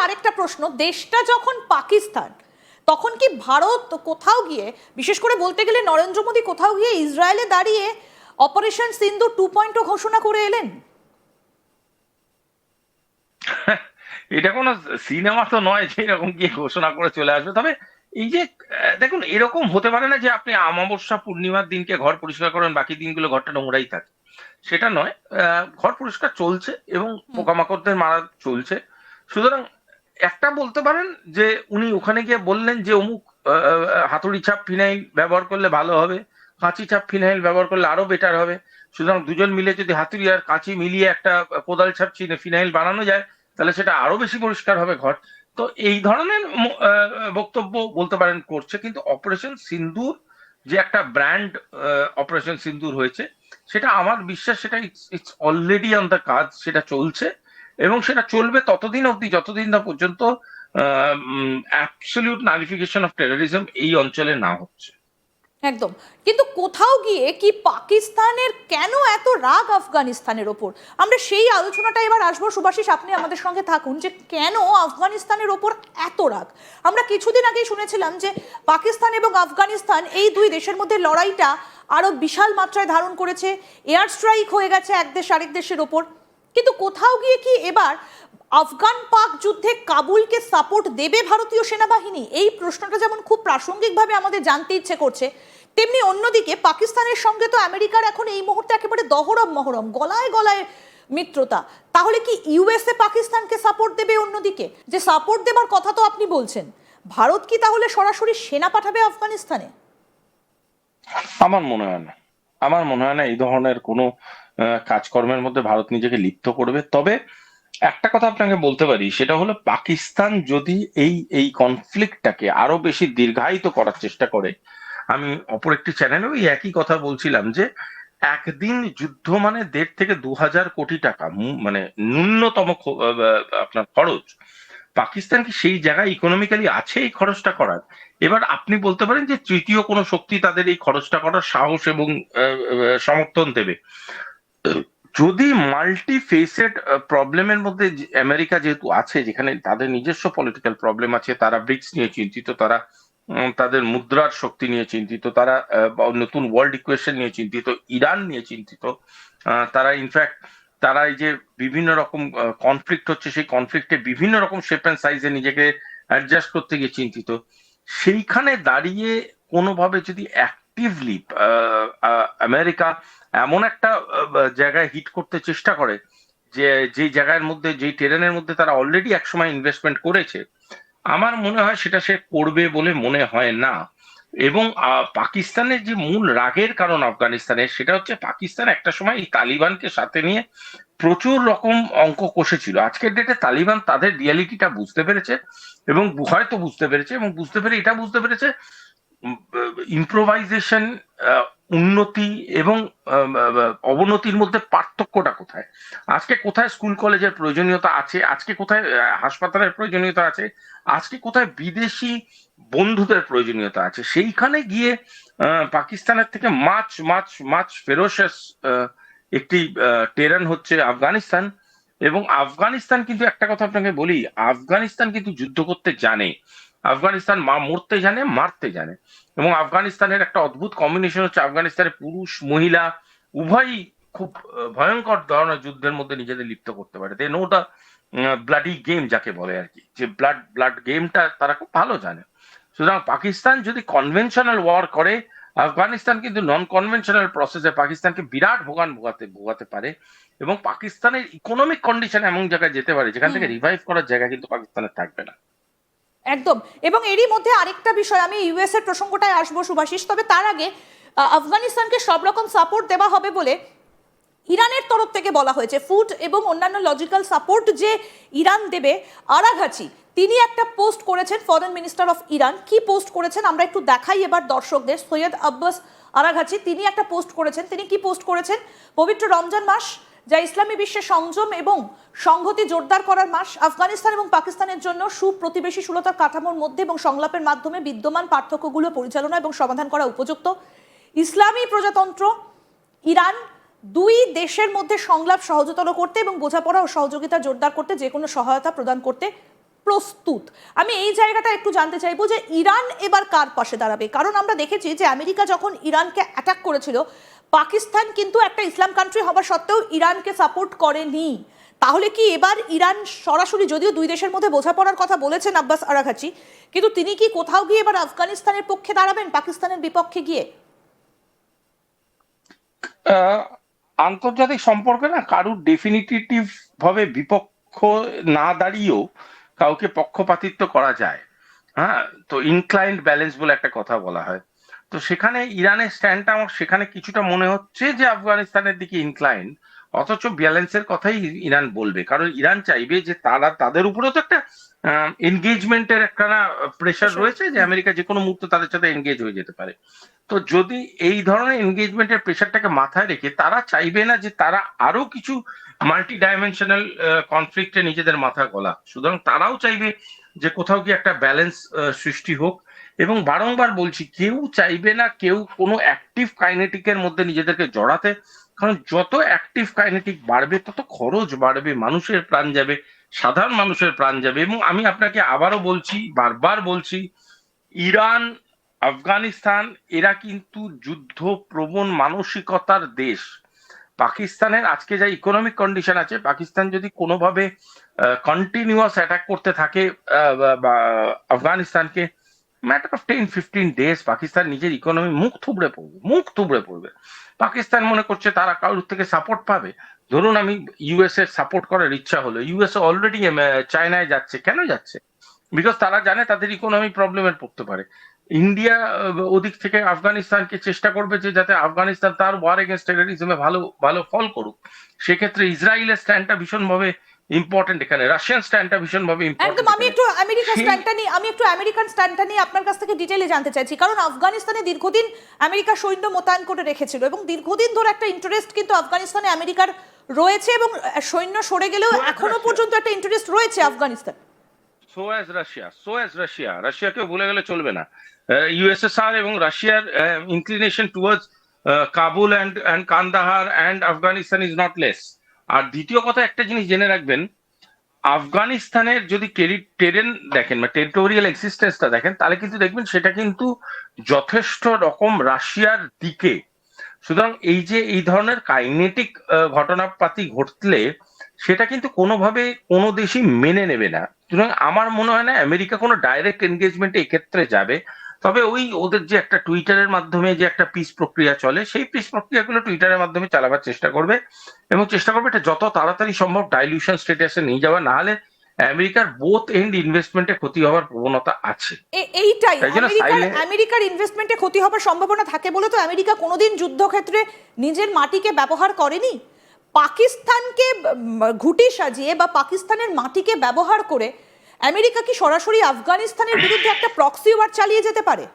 আরেকটা প্রশ্ন, দেশটা যখন পাকিস্তান, তখন কি ভারত কোথাও গিয়ে, বিশেষ করে বলতে গেলে নরেন্দ্র মোদী কোথাও গিয়ে ইসরায়েলে দাঁড়িয়ে অপারেশন সিন্ধু 2.0 ঘোষণা করে এলেন? এটা কোনো সিনেমা তো নয় যে এরকম গিয়ে ঘোষণা করে চলে আসবে। তবে এই যে দেখুন, এরকম হতে পারে না যে আপনি অমাবস্যা পূর্ণিমার দিনকে ঘর পরিষ্কার করেন, বাকি দিনগুলো ঘরটা নোংরাই থাকে। সেটা নয়। ঘর পরিষ্কার চলছে এবং হুম। পোকামাকড়দের মারা চলছে। সুতরাং একটা বলতে পারেন যে উনি ওখানে গিয়ে বললেন যে অমুক হাতুড়ি ছাপ ফিনাইল ব্যবহার করলে ভালো হবে, কাঁচি ছাপ ফিনাইল ব্যবহার করলে আরো বেটার হবে। সুতরাং দুজন মিলে যদি হাতুড়ি আর কাঁচি মিলিয়ে একটা কোদাল ছাপ চিনে ফিনাইল বানানো যায়, তাহলে সেটা আরো বেশি পরিষ্কার হবে ঘর। তো এই ধরনের বক্তব্য বলতে পারেন করছে। কিন্তু অপারেশন সিন্দুর যে একটা ব্র্যান্ড অপারেশন সিন্দুর হয়েছে, সেটা আমার বিশ্বাস সেটা ইটস অলরেডি অন দ্য কাজ, সেটা চলছে এবং সেটা চলবে ততদিন অবধি যতদিন না পর্যন্ত অ্যাবসলিউট নালিফিকেশন অফ টেরোরিজম এই অঞ্চলে না হচ্ছে। একদম। কিন্তু কোথাও গিয়ে কি পাকিস্তানের কেন এত রাগ আফগানিস্তানের ওপর? আমরা সেই আলোচনাটা এবার আসবো। সুভাষিস, আপনি আমাদের সঙ্গে থাকুন, যে কেন আফগানিস্তানের ওপর এত রাগ। আমরা কিছুদিন আগেই শুনেছিলাম যে পাকিস্তান এবং আফগানিস্তান এই দুই দেশের মধ্যে লড়াইটা আরো বিশাল মাত্রায় ধারণ করেছে, এয়ার স্ট্রাইক হয়ে গেছে এক দেশ আরেক দেশের ওপর। কিন্তু কোথাও গিয়ে কি এবার আফগান পাক যুদ্ধে কাবুলকে সাপোর্ট দেবে ভারতীয় সেনাবাহিনী? এই প্রশ্নটা যেমন খুব প্রাসঙ্গিকভাবে আমাদের জানতে ইচ্ছে করছে, তেমনি অন্যদিকে পাকিস্তানের সঙ্গে তো আমেরিকার এখন এই মুহূর্তে একেবারে দহরম মহরম, গলায় গলায় মিত্রতা। তাহলে কি ইউএসএ পাকিস্তানকে সাপোর্ট দেবে? অন্যদিকে যে সাপোর্ট দেবার কথা তো আপনি বলছেন, ভারত কি তাহলে সরাসরি সেনা পাঠাবে আফগানিস্তানে? আমার মনে হয় না। আমার মনে হয় না এই ধরনের কোনো কাজকর্মের মধ্যে ভারত নিজেকে লিপ্ত করবে। তবে একটা কথা আপনাকে বলতে পারি, সেটা হলো পাকিস্তান যদি এই এই কনফ্লিক্টটাকে আরো বেশি দীর্ঘায়িত করার চেষ্টা করে। আমি অপর একটি চ্যানেলেও এই একই কথা বলছিলাম যে একদিন যুদ্ধ মানে 1.5 থেকে 2,000 কোটি টাকা, মানে ন্যূনতম আপনার খরচ। পাকিস্তান কি সেই জায়গায় ইকোনমিক্যালি আছে এই খরচটা করার? এবার আপনি বলতে পারেন যে তৃতীয় কোনো শক্তি তাদের এই খরচটা করার সাহস এবং সমর্থন দেবে। যদি মাল্টি ফেসেড প্রবলেমের মধ্যে আমেরিকা যেহেতু আছে, যেখানে তাদের নিজস্ব পলিটিক্যাল প্রবলেম আছে, তারা ব্রিক্স নিয়ে চিন্তিত, তারা তাদের মুদ্রার শক্তি নিয়ে চিন্তিত, তারা নতুন ওয়ার্ল্ড ইকুয়েশন নিয়ে চিন্তিত, ইরান নিয়ে চিন্তিত, তারা ইনফ্যাক্ট তারা এই যে বিভিন্ন রকম কনফ্লিক্ট হচ্ছে সেই কনফ্লিক্টে বিভিন্ন রকম শেপ অ্যান্ড সাইজে নিজেকে অ্যাডজাস্ট করতে গিয়ে চিন্তিত। সেইখানে দাঁড়িয়ে কোনোভাবে যদি অ্যাক্টিভলি আমেরিকা এমন একটা জায়গায় হিট করতে চেষ্টা করে, যে যেই জায়গার মধ্যে, যেই টেরেনের মধ্যে তারা অলরেডি একসময় ইনভেস্টমেন্ট করেছে, আমার মনে হয় সেটা সে করবে বলে মনে হয় না। এবং পাকিস্তানের যে মূল রাগের কারণ আফগানিস্তানের, সেটা হচ্ছে পাকিস্তান একটা সময় এই তালিবানকে সাথে নিয়ে প্রচুর রকম অঙ্ক কষেছিল। আজকের ডেটে তালিবান তাদের রিয়ালিটিটা বুঝতে পেরেছে এবং হয়তো বুঝতে পেরেছে, এবং বুঝতে পেরে এটা বুঝতে পেরেছে ইম্প্রোভাইজেশন, উন্নতি এবং অবনতির মধ্যে পার্থক্যটা কোথায়। আজকে কোথায় স্কুল কলেজের প্রয়োজনীয়তা আছে, আজকে কোথায় হাসপাতালের প্রয়োজনীয়তা আছে, আজকে কোথায় বিদেশি বন্ধুদের প্রয়োজনীয়তা আছে, সেইখানে গিয়ে পাকিস্তানের থেকে মাছ মাছ মাছ ফেরোশাস একটি টেরান হচ্ছে আফগানিস্তান। এবং আফগানিস্তান কিন্তু একটা কথা আপনাকে বলি, আফগানিস্তান কিন্তু যুদ্ধ করতে জানে, আফগানিস্তান মরতে জানে, মারতে জানে। এবং আফগানিস্তানের একটা অদ্ভুত কম্বিনেশন হচ্ছে আফগানিস্তানের পুরুষ মহিলা উভয়ই খুব ভয়ঙ্কর ধরনের যুদ্ধের মধ্যে নিজেদের লিপ্ত করতে পারে। They know the bloody game যাকে বলে আর কি, যে ব্লাড ব্লাড গেমটা তারা খুব ভালো জানে। সুতরাং পাকিস্তান যদি কনভেনশনাল ওয়ার করে, আফগানিস্তান কিন্তু নন কনভেনশনাল প্রসেসে পাকিস্তানকে বিরাট ভোগান ভোগাতে ভোগাতে পারে। এবং পাকিস্তানের ইকোনমিক কন্ডিশন এমন জায়গায় যেতে পারে যেখান হুম। থেকে রিভাইভ করার জায়গা কিন্তু পাকিস্তানের থাকবে না। একদম। এবং এরই মধ্যে আরেকটা বিষয়, আমি ইউএস এর প্রসঙ্গটায় আসবো শুভাশিস, তবে তার আগে আফগানিস্তানকে সব রকম সাপোর্ট দেওয়া হবে বলে ইরানের তরফ থেকে বলা হয়েছে। ফুড এবং অন্যান্য লজিক্যাল সাপোর্ট যে ইরান দেবে। আরাঘাচি তিনি একটা পোস্ট করেছেন, ফরেন মিনিস্টার অফ ইরান। কি পোস্ট করেছেন আমরা একটু দেখাই এবার দর্শকদের। সৈয়দ আব্বাস আরাঘাচি তিনি একটা পোস্ট করেছেন। তিনি কি পোস্ট করেছেন? পবিত্র রমজান মাস, যা ইসলামী বিশ্বে সংযম এবং সংহতি জোরদার করার মাস, আফগানিস্তান এবং পাকিস্তানের জন্য সুপ্রতিবেশী সুলতার কাঠামোর মধ্যে এবং সংলাপের মাধ্যমে বিদ্যমান পার্থক্যগুলো পরিচালনা এবং সমাধান করা উপযুক্ত। ইসলামী প্রজাতন্ত্র ইরান দুই দেশের মধ্যে সংলাপ সহজতর করতে এবং বোঝাপড়া ও সহযোগিতা জোরদার করতে যে কোনো সহায়তা প্রদান করতে প্রস্তুত? আমি এই জায়গাটা একটু জানতে চাইবো যে ইরান এবার কার পাশে দাঁড়াবে, কারণ আমরা দেখেছি যে আমেরিকা যখন ইরানকে অ্যাটাক করেছিল, পাকিস্তান কিন্তু একটা ইসলাম কান্ট্রি হওয়া সত্ত্বেও ইরানকে সাপোর্ট করেনি। তাহলে কি এবার ইরান সরাসরি, যদিও দুই দেশের মধ্যে বোঝাপড়ার কথা বলেছেন আব্বাস আরাঘাচি, কিন্তু তিনি কি কোথাও গিয়ে এবার আফগানিস্তানের পক্ষে দাঁড়াবেন পাকিস্তানের বিপক্ষে গিয়ে? আহ, আন্তর্জাতিক সম্পর্কে না কারুর ডেফিনিটিভ ভাবে বিপক্ষ না দাঁড়িয়েও কাউকে পক্ষপাতিত্ব করা যায়। হ্যাঁ, তো ইনক্লাইন্ড ব্যালেন্স বলে একটা কথা বলা হয়। তো সেখানে ইরানের স্ট্যান্ডটা আমার সেখানে কিছুটা মনে হচ্ছে যে আফগানিস্তানের দিকে ইনক্লাইন্ড, অথচ ব্যালেন্সের কথাই ইরান বলবে, কারণ ইরান চাইবে যে তারা তাদের উপরেও তো একটা এনগেজমেন্টের একটা না প্রেশার রয়েছে যে আমেরিকা যে কোনো মুহূর্তে তাদের সাথে এনগেজ হয়ে যেতে পারে। তো যদি এই ধরনের এনগেজমেন্টের প্রেশারটাকে মাথায় রেখে তারা চাইবে না যে তারা আরো কিছু মাল্টি ডাইমেনশনাল কনফ্লিক্টে নিজেদের মাথা গলা, সুতরাং তারাও চাইবে যে কোথাও কি একটা ব্যালেন্স সৃষ্টি হোক। এবং বারংবার বলছি, কেউ চাইবে না কেউ কোনো অ্যাক্টিভ কাইনেটিকের মধ্যে নিজেদেরকে জড়াতে, কারণ যত অ্যাক্টিভ কাইনেটিক বাড়বে তত খরচ বাড়বে, মানুষের প্রাণ যাবে, সাধারণ মানুষের প্রাণ যাবে। এবং আমি আপনাকে আবারও বলছি, বারবার বলছি, ইরান, আফগানিস্তান এরা কিন্তু যুদ্ধ প্রবণ মানসিকতার দেশ। পাকিস্তানের আজকে যা ইকোনমিক কন্ডিশন আছে, পাকিস্তান যদি কোনোভাবে কন্টিনিউয়াস অ্যাটাক করতে থাকে আফগানিস্তানকে, ম্যাটার অফ 10-15 ডেজ পাকিস্তান নিজের ইকোনমি মুখ থুবড়ে পড়বে। পাকিস্তান মনে করছে তারা কারোর থেকে সাপোর্ট পাবে। ধরুন আমি ইউএস এর সাপোর্ট করার ইচ্ছা হলো, ইউএস অলরেডি চায়নায় যাচ্ছে, কেন যাচ্ছে? বিকজ তারা জানে তাদের ইকোনমি প্রবলেমে পড়তে পারে। ইন্ডিয়া ওদিক থেকে আফগানিস্তানকে চেষ্টা করবে যে যাতে আফগানিস্তান তার ওয়ার এগেনস্ট টেররিজমে ভালো ভালো ফল করুক। সেক্ষেত্রে ইসরায়েলের স্ট্যান্ডটা ভীষণভাবে ইম্পর্টেন্ট, এখানে রাশিয়ান স্ট্যান্ডটা ভীষণভাবে একদম। ইম্পর্টেন্ট। আমি একটু আমেরিকান স্ট্যান্ডটা নিয়ে আপনার কাছ থেকে ডিটেইলে জানতে চাইছি, কারণ আফগানিস্তানে দীর্ঘদিন আমেরিকা সৈন্য মোতায়েন করে রেখেছিল এবং দীর্ঘদিন ধরে একটা ইন্টারেস্ট কিন্তু আফগানিস্তানে আমেরিকার রয়েছে, এবং সৈন্য সরে গেলেও এখনো পর্যন্ত একটা ইন্টারেস্ট রয়েছে আফগানিস্তান। রাশিয়াকেও ভুলে গেলে চলবে না। ইউএসএসআর এবং রাশিয়ার inclination towards Kabul and Kandahar and Afghanistan is not less. আর দ্বিতীয় কথা, একটা জিনিস জেনে রাখবেন, আফগানিস্তানের যদি টেরেন দেখেন বা টেরিটোরিয়াল এক্সিস্টেন্সটা দেখেন, তাহলে কিন্তু দেখবেন সেটা কিন্তু যথেষ্ট রকম রাশিয়ার দিকে। সুতরাং এই যে এই ধরনের কাইনেটিক ঘটনাপাতি ঘটলে সেটা কিন্তু কোনোভাবে কোনো দেশই মেনে নেবে না। সুতরাং আমার মনে হয় না আমেরিকা কোনো ডাইরেক্ট এনগেজমেন্টে এক্ষেত্রে যাবে। তবে ওই ওদের যে একটা টুইটারের মাধ্যমে যে একটা পিস প্রক্রিয়া চলে, সেই পিস প্রক্রিয়াগুলো টুইটারের মাধ্যমে চালাবার চেষ্টা করবে, এবং চেষ্টা করবে এটা যত তাড়াতাড়ি সম্ভব ডাইলিউশন স্টেটাসে নিয়ে যাওয়া, না হলে আমেরিকার বোথ এন্ড ইনভেস্টমেন্টে ক্ষতি হওয়ার প্রবণতা আছে। এইটাই তাই জন্য আমেরিকার ইনভেস্টমেন্টে ক্ষতি হবার সম্ভাবনা থাকে বলে তো আমেরিকা কোনোদিন যুদ্ধক্ষেত্রে নিজের মাটিকে ব্যবহার করেনি। পাকিস্তানকে ঘুঁটি সাজিয়ে বা পাকিস্তানের মাটিকে ব্যবহার করে আমেরিকা কি সরাসরি আফগানিস্তানের বিরুদ্ধে একটা প্রক্সি ওয়ার চালিয়ে যেতে পারে?